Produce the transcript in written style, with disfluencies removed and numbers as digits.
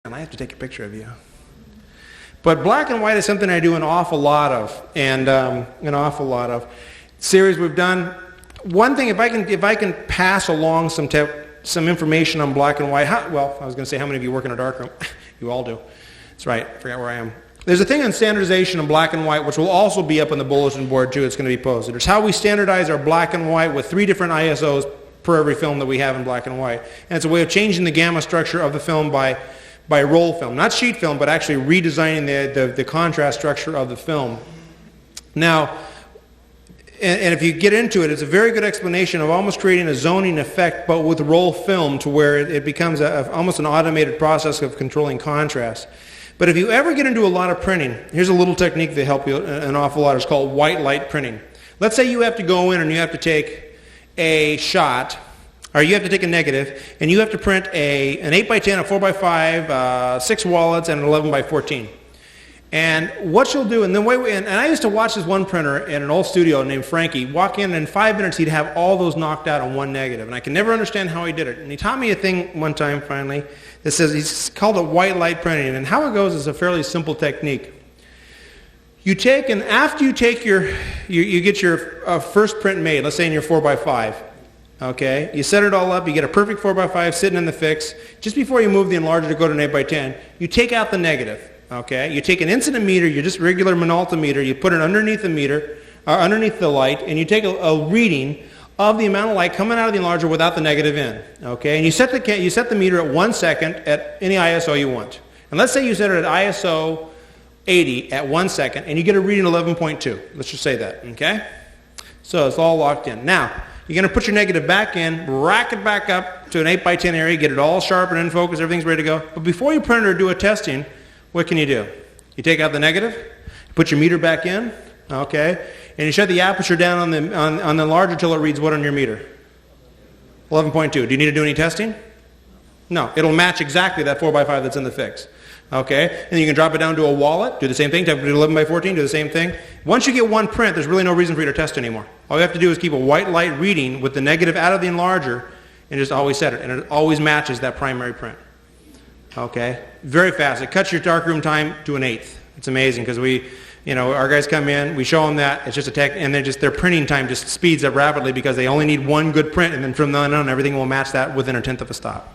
And I have to take a picture of you. But black and white is something I do an awful lot of, and an awful lot of. Series we've done. One thing, if I can pass along some information on black and white. Well, I was going to say, how many of you work in a darkroom? You all do. That's right. I forgot where I am. There's a thing on standardization in black and white, which will also be up on the bulletin board too. It's going to be posted. It's how we standardize our black and white with 3 different ISOs per every film that we have in black and white, and it's a way of changing the gamma structure of the film by roll film, not sheet film, but actually redesigning the contrast structure of the film. Now, and if you get into it, it's a very good explanation of almost creating a zoning effect, but with roll film, to where it becomes almost an automated process of controlling contrast. But if you ever get into a lot of printing, here's a little technique that helps you an awful lot. It's called white light printing. Let's say you have to go in and you have to take a shot, or you have to take a negative, and you have to print an 8x10, a 4x5, 6 wallets, and an 11x14. And what you'll do, and I used to watch this one printer in an old studio named Frankie walk in, and in 5 minutes he'd have all those knocked out on one negative, and I can never understand how he did it. And he taught me a thing one time finally that says, he's called it white light printing, and how it goes is a fairly simple technique. You take, and after you take you get your first print made, let's say in your 4x5, okay? You set it all up, you get a perfect 4x5 sitting in the fix. Just before you move the enlarger to go to an 8x10, you take out the negative, okay? You take an incident meter, your just regular Minolta meter, you put it underneath the meter, underneath the light, and you take a reading of the amount of light coming out of the enlarger without the negative in, okay? And you set the meter at 1 second at any ISO you want. And let's say you set it at ISO 80 at 1 second, and you get a reading 11.2. Let's just say that, okay? So it's all locked in. Now, you're going to put your negative back in, rack it back up to an 8x10 area, get it all sharp and in focus, everything's ready to go. But before you print or do a testing, what can you do? You take out the negative, you put your meter back in, okay, and you shut the aperture down on the enlarger until it reads what on your meter? 11.2. Do you need to do any testing? No. It'll match exactly that 4x5 that's in the fix. Okay, and you can drop it down to a wallet, do the same thing, type it to 11x14, do the same thing. Once you get one print, there's really no reason for you to test anymore. All you have to do is keep a white light reading with the negative out of the enlarger and just always set it, and it always matches that primary print. Okay, very fast. It cuts your darkroom time to 1/8. It's amazing because our guys come in, we show them that, it's just a tech, and their printing time just speeds up rapidly because they only need one good print, and then from then on everything will match that within 1/10 of a stop.